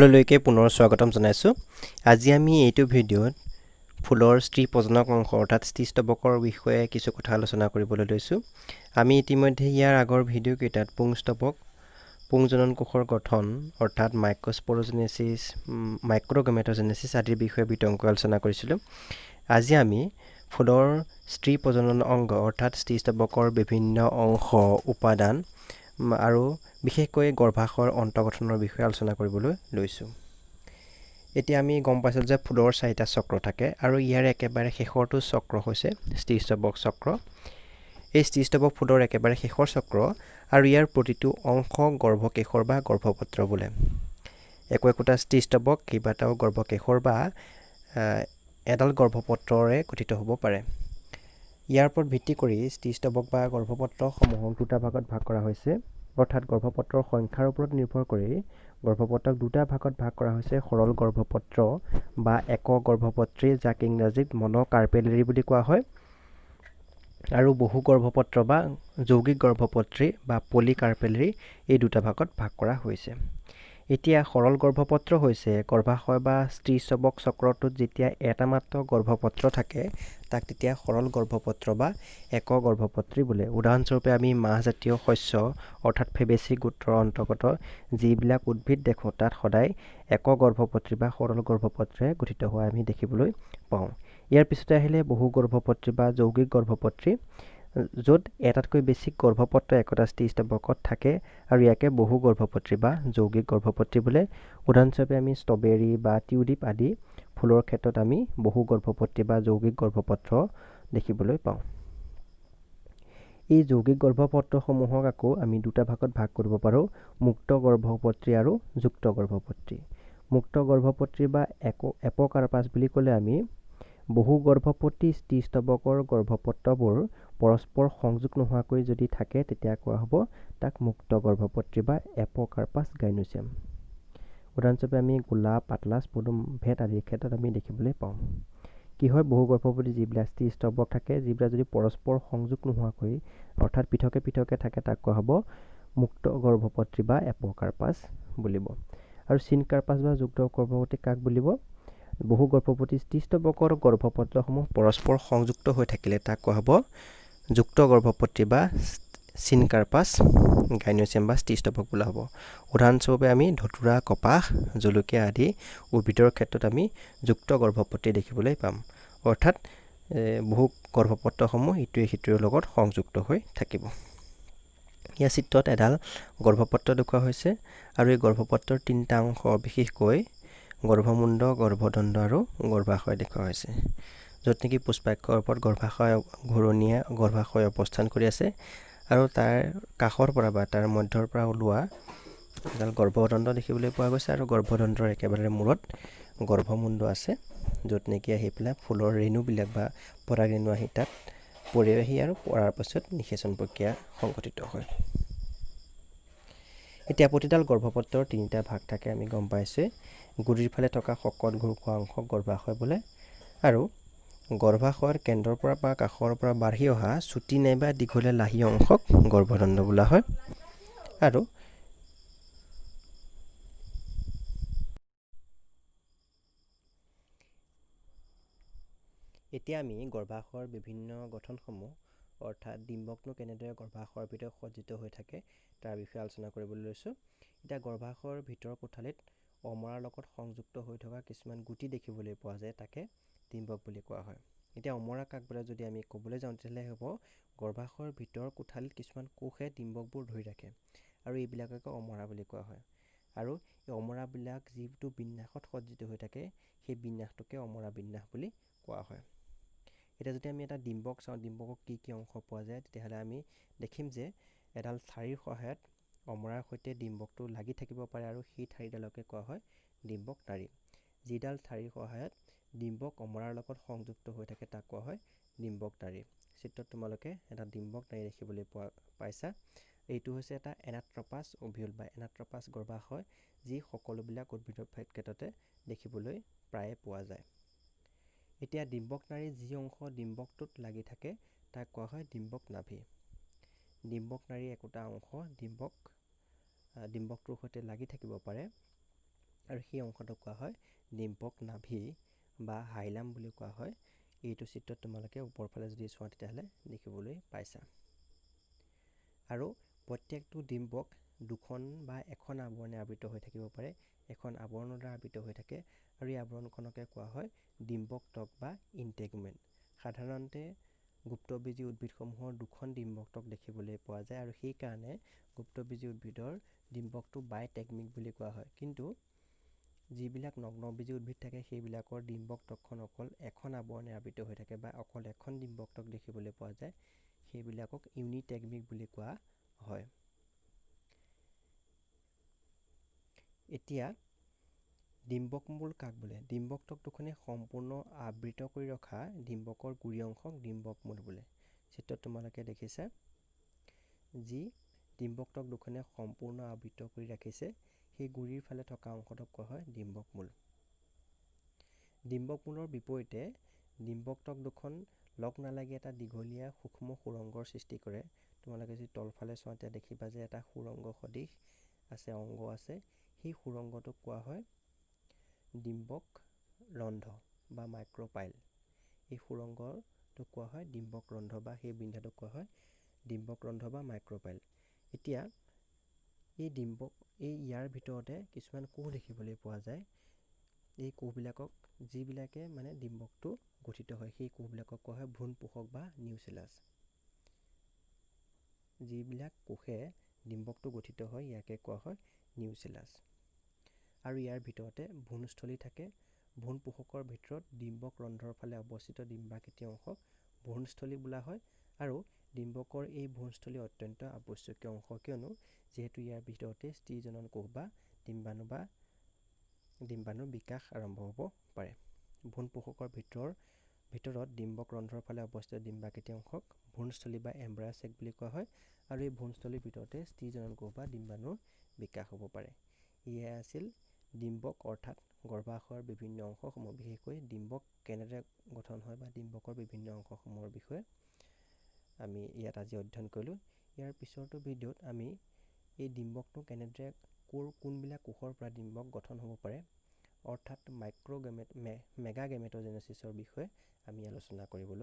সকলোলৈকে পুনৰ স্বাগতম জনাইছো। আজি আমি এইটো ভিডিঅ'ত ফুলৰ স্ত্ৰী প্ৰজনক অংশ অৰ্থাৎ স্তৱকৰ বিষয়ে কিছু কথা আলোচনা কৰিবলৈ লৈছো। আমি ইতিমধ্যে ইয়াৰ আগৰ ভিডিঅ' কেইটাত পুংস্তৱক, পুংজনন কোষৰ গঠন অৰ্থাৎ মাইক্ৰস্পোৰোজেনেসিস, মাইক্ৰোগেমেটোজেনেসিস আদিৰ বিষয়ে বিতংকৈ আলোচনা কৰিছিলো। আজি আমি ফুলৰ স্ত্ৰী প্ৰজনন অংগ অৰ্থাৎ স্তৱকৰ বিভিন্ন অংশ, উপাদান আৰু বিশেষকৈ গৰ্ভাশয়ৰ অন্তঃগঠনৰ বিষয়ে আলোচনা কৰিবলৈ লৈছো। এতিয়া আমি গম পাইছো যে ফুলৰ 4টা চক্ৰ থাকে আৰু ইয়াৰ একেবাৰে শেষৰটো চক্ৰ হৈছে স্তৱক চক্ৰ। এই স্তৱক ফুলৰ একেবাৰে শেষৰ চক্ৰ আৰু ইয়াৰ প্ৰতিটো অংশ গৰ্ভকেশৰ বা গৰ্ভপত্ৰ বোলে। একোটা স্তৱক কেইবাটাও গৰ্ভকেশৰ বা এডাল গৰ্ভপত্ৰৰে গঠিত হ'ব পাৰে। ইয়াৰ ওপৰত ভিত্তি কৰি স্তৱক বা গৰ্ভপত্ৰ সমূহক দুটা ভাগত ভাগ কৰা হৈছে, অৰ্থাৎ গৰ্ভপত্ৰৰ সংখ্যাৰ ওপৰত নিৰ্ভৰ কৰি গৰ্ভপত্ৰক দুটা ভাগত ভাগ কৰা হৈছে। সৰল গৰ্ভপত্ৰ বা একক গৰ্ভপত্ৰী, যাক ইংৰাজীত মনোকাৰ্পেলেৰী বুলি কোৱা হয়, আৰু বহু গৰ্ভপত্ৰ বা যৌগিক গৰ্ভপত্ৰী বা পলিকাৰ্পেলেৰী, এই দুটা ভাগত ভাগ কৰা হৈছে। এতিয়া সৰল গৰ্ভপত্ৰ হৈছে গৰ্ভাশয় বা স্তৱক চক্ৰটোত যেতিয়া এটা মাত্ৰ গৰ্ভপত্ৰ থাকে তাক তেতিয়া সৰল গৰ্ভপত্ৰ বা একক গৰ্ভপত্ৰী বোলে। উদাহৰণস্বৰূপে আমি মাহজাতীয় শস্য অৰ্থাৎ ফেবেচী গোত্ৰৰ অন্তৰ্গত যিবিলাক উদ্ভিদ দেখোঁ তাত সদায় একক গৰ্ভপত্ৰী বা সৰল গৰ্ভপত্ৰে গঠিত হোৱা আমি দেখিবলৈ পাওঁ। ইয়াৰ পিছতে আহিলে বহু গৰ্ভপত্ৰী বা যৌগিক গৰ্ভপত্ৰী, য'ত এটাতকৈ বেছি গৰ্ভপত্ৰ একোটা স্তৱকত থাকে আৰু ইয়াকে বহু গৰ্ভপত্ৰী বা যৌগিক গৰ্ভপত্ৰী বোলে। উদাহৰণস্বৰূপে আমি ষ্ট্ৰবেৰী বা টিউলিপ আদি ফুলৰ ক্ষেত্ৰত আমি বহু গৰ্ভপত্ৰী বা যৌগিক গৰ্ভপত্ৰ দেখিবলৈ পাওঁ। এই যৌগিক গৰ্ভপত্ৰসমূহক আকৌ আমি দুটা ভাগত ভাগ কৰিব পাৰোঁ, মুক্ত গৰ্ভপত্ৰী আৰু যুক্ত গৰ্ভপত্ৰী। মুক্ত গৰ্ভপত্ৰী বা এপকাৰ্পাছ বুলি ক'লে আমি বহু গৰ্ভপতি স্তৱকৰ গৰ্ভপত্ৰবোৰ পৰস্পৰ সংযোগ নোহোৱাকৈ যদি থাকে তেতিয়া কোৱা হ'ব তাক মুক্ত গৰ্ভপত্ৰী বা এপকাৰ্পাছ গাইনোচিয়াম। উদাহৰণস্বৰূপে আমি গোলাপ, আতলাছ, পদুম, ভেট আদিৰ ক্ষেত্ৰত আমি দেখিবলৈ পাওঁ। কি হয়, বহু গৰ্ভপতি যিবিলাক স্তৱক থাকে, যিবিলাক যদি পৰস্পৰ সংযোগ নোহোৱাকৈ অৰ্থাৎ পৃথকে পৃথকে থাকে তাক কোৱা হ'ব মুক্ত গৰ্ভপত্ৰী বা এপকাৰ্পাছ বুলিব। আৰু চিনকাৰ্পাছ বা যুক্ত গৰ্ভপত্ৰী কাক বুলিব? বহু গৰ্ভপতি স্তৱকৰ গৰ্ভপত্ৰসমূহ পৰস্পৰ সংযুক্ত হৈ থাকিলে তাক কোৱা হ'ব যুক্ত গৰ্ভপত্ৰী বা চিনকাৰ্পাছ গাইনোচিয়াম বা স্তৱক বোলা হ'ব। উদাহৰণস্বৰূপে আমি ধতুৰা, কপাহ, জলকীয়া আদি উদ্ভিদৰ ক্ষেত্ৰত আমি যুক্ত গৰ্ভপত্ৰী দেখিবলৈ পাম, অৰ্থাৎ বহু গৰ্ভপত্ৰসমূহ ইটোৱে সিটোৰ লগত সংযুক্ত হৈ থাকিব। ইয়াৰ চিত্ৰত এডাল গৰ্ভপত্ৰ দেখুওৱা হৈছে আৰু এই গৰ্ভপত্ৰৰ 3টা অংশ, বিশেষকৈ গৰ্ভমুণ্ড, গৰ্ভদণ্ড আৰু গৰ্ভাশয় দেখুওৱা হৈছে, য'ত নেকি পুষ্পাক্ষৰ ওপৰত গৰ্ভাশয় ঘূৰণীয়া গৰ্ভাশয় অৱস্থান কৰি আছে আৰু তাৰ কাষৰ পৰা বা তাৰ মধ্যৰ পৰা ওলোৱা এডাল গৰ্ভদণ্ড দেখিবলৈ পোৱা গৈছে আৰু গৰ্ভদণ্ডৰ একেবাৰে মূৰত গৰ্ভমুণ্ড আছে, য'ত নেকি আহি পেলাই ফুলৰ ৰেণুবিলাক বা পৰাগৰেণু আহি তাত পৰেহি আৰু পৰাৰ পাছত নিষেচন প্ৰক্ৰিয়া সংঘটিত হয়। এতিয়া প্ৰতিডাল গৰ্ভপত্ৰৰ 3টা ভাগ থাকে আমি গম পাইছোৱে। গুৰিৰ ফালে থকা শকত ঘূৰ খোৱা অংশক গৰ্ভাশয় বোলে আৰু গৰ্ভাশয়ৰ কেন্দ্ৰৰ পৰা বা কাষৰ পৰা বাঢ়ি অহা চুটি নাইবা দীঘলীয়া লাহি অংশক গৰ্ভদণ্ড বোলা হয়। আৰু এতিয়া আমি গৰ্ভাশয়ৰ বিভিন্ন গঠনসমূহ অৰ্থাৎ ডিম্বকনো কেনেদৰে গৰ্ভাশয়ৰ ভিতৰত সজ্জিত হৈ থাকে তাৰ বিষয়ে আলোচনা কৰিবলৈ লৈছোঁ। এতিয়া গৰ্ভাশয়ৰ ভিতৰৰ কোঠালিত অমৰাৰ লগত সংযুক্ত হৈ থকা কিছুমান গুটি দেখিবলৈ পোৱা যায়, তাকে ডিম্বক বুলি কোৱা হয়। এতিয়া অমৰা কাক বোলে যদি আমি ক'বলৈ যাওঁ তেতিয়াহ'লে হ'ব গৰ্ভাশয়ৰ ভিতৰৰ কোঠালিত কিছুমান কোষে ডিম্বকবোৰ ধৰি ৰাখে আৰু এইবিলাককে অমৰা বুলি কোৱা হয়। আৰু এই অমৰাবিলাক যিটো বিন্যাসত সজ্জিত হৈ থাকে সেই বিন্যাসটোকে অমৰা বিন্যাস বুলি কোৱা হয়। এতিয়া যদি আমি এটা ডিম্বক চাওঁ, ডিম্বকক কি কি অংশ পোৱা যায়, তেতিয়াহ'লে আমি দেখিম যে এডাল ঠাৰিৰ সহায়ত অমৰাৰ সৈতে ডিম্বকটো লাগি থাকিব পাৰে আৰু সেই ঠাৰিডালকে কোৱা হয় ডিম্বক নাৰী। যিডাল ঠাৰিৰ সহায়ত ডিম্বক অমৰাৰ লগত সংযুক্ত হৈ থাকে তাক কোৱা হয় ডিম্বক নাৰী। চিত্ৰত তোমালোকে এটা ডিম্বক নাৰী দেখিবলৈ পাইছা। এইটো হৈছে এটা এনাট্ৰপাছ অভিউল বা এনাট্ৰপাছ গৰ্ভাশয়, যি সকলোবিলাক উদ্ভিদৰ ক্ষেত্ৰতে দেখিবলৈ প্ৰায়ে পোৱা যায়। এতিয়া ডিম্বক নাৰীৰ যি অংশ ডিম্বকটোত লাগি থাকে তাক কোৱা হয় ডিম্বক নাভি। ডিম্বক নাৰীৰ একোটা অংশ ডিম্বকটোৰ সৈতে লাগি থাকিব পাৰে আৰু সেই অংশটোক কোৱা হয় ডিম্বক নাভি বা হাইলাম বুলি কোৱা হয়। এইটো চিত্ৰত তোমালোকে ওপৰৰ ফালে যদি চোৱা তেতিয়াহ'লে দেখিবলৈ পাইছা। আৰু প্ৰত্যেকটো ডিম্বক দুখন বা এখন আৱৰণে আবৃত হৈ থাকিব পাৰে। এখন আৱৰণৰ দ্বাৰা আবৃত হৈ থাকে আৰু এই আৱৰণখনকে কোৱা হয় ডিম্বক ত্বক বা ইণ্টেগুমেণ্ট। সাধাৰণতে গুপ্তবীজী উদ্ভিদসমূহৰ দুখন ডিম্বক ত্বক দেখিবলৈ পোৱা যায় আৰু সেইকাৰণে গুপ্তবীজী উদ্ভিদৰ ডিম্বকটো বাইটেগমিক বুলি কোৱা হয়। কিন্তু যিবিলাক নগ্নবীজী উদ্ভিদ থাকে সেইবিলাকৰ ডিম্বক ত্বকখন অকল এখন আৱৰণে আবৃত হৈ থাকে বা অকল এখন ডিম্বক ত্বক দেখিবলৈ পোৱা যায়। সেইবিলাকক ইউনিটেগমিক বুলি কোৱা হয়। এতিয়া ডিম্বক মূল কাক বোলে? ডিম্বক ত্বক দুখনে সম্পূৰ্ণ আবৃত কৰি ৰখা ডিম্বকৰ গুৰি অংশক ডিম্বক মূল বোলে। চিত্ৰত তোমালোকে দেখিছা যি ডিম্বক ত্বক দুখনে সম্পূৰ্ণ আবৃত কৰি ৰাখিছে সেই গুৰিৰ ফালে থকা অংশটোক কোৱা হয় ডিম্বক মূল। ডিম্বক মূলৰ বিপৰীতে ডিম্বক ত্বক দুখন লগ নালাগি এটা দীঘলীয়া সূক্ষ্ম সুৰংগৰ সৃষ্টি কৰে। তোমালোকে যদি তলফালে চোৱা তেতিয়া দেখিবা যে এটা সুৰংগ সদৃশ আছে, অংগ আছে। সেই সুৰংগটোক কোৱা হয় ডিম্বক ৰন্ধ্ৰ বা মাইক্ৰ'পাইল। এই সুৰংগটোক কোৱা হয় ডিম্বক ৰন্ধ্ৰ বা সেই বিন্ধাটোক কোৱা হয় ডিম্বক ৰন্ধ্ৰ বা মাইক্ৰ'পাইল। এতিয়া ইয়াৰ ভিতৰতে কিছুমান কোষ দেখিবলৈ পোৱা যায়। এই কোষবিলাকক যিবিলাকে মানে ডিম্বকটো গঠিত হয় সেই কোষবিলাকক কোৱা হয় ভ্ৰূণ পোষক বা নিউচেলাছ। যিবিলাক কোষে ডিম্বকটো গঠিত হয় ইয়াকে কোৱা হয় নিউচেলাছ। আৰু ইয়াৰ ভিতৰতে ভ্ৰূণস্থলী থাকে। ভ্ৰূণ পোষকৰ ভিতৰত ডিম্বক ৰন্ধ্ৰৰ ফালে অৱস্থিত ডিম্বাকৃতি অংশক ভ্ৰূণস্থলী বোলা হয়। আৰু ডিম্বকৰ এই ভ্ৰূণস্থলী অত্যন্ত আৱশ্যকীয় অংশ, কিয়নো যিহেতু ইয়াৰ ভিতৰতে স্ত্ৰীজনন কোষ বা ডিম্বাণুৰ বিকাশ আৰম্ভ হ'ব পাৰে। ভ্ৰূণ পোষকৰ ভিতৰত ডিম্বক ৰন্ধ্ৰৰ ফালে অৱস্থিত ডিম্বাকৃতি অংশক ভ্ৰূণস্থলী বা এম্ব্ৰায় চেক বুলি কোৱা হয়। আৰু এই ভ্ৰূণস্থলীৰ ভিতৰতে স্ত্ৰীজনন কোষ বা ডিম্বাণুৰ বিকাশ হ'ব পাৰে। এয়াই আছিল ডিম্বক অৰ্থাৎ গৰ্ভাশয়ৰ বিভিন্ন অংশসমূহ, বিশেষকৈ ডিম্বক কেনেদৰে গঠন হয় বা ডিম্বকৰ বিভিন্ন অংশসমূহৰ বিষয়ে আমি ইয়াত আজি অধ্যয়ন কৰিলোঁ। ইয়াৰ পিছৰটো ভিডিঅ'ত আমি এই ডিম্বকটো কেনেদৰে কোনবিলাক কোষৰ পৰা ডিম্বক গঠন হ'ব পাৰে অৰ্থাৎ মেগাগেমেট'জেনেচিছৰ বিষয়ে আমি আলোচনা কৰিম।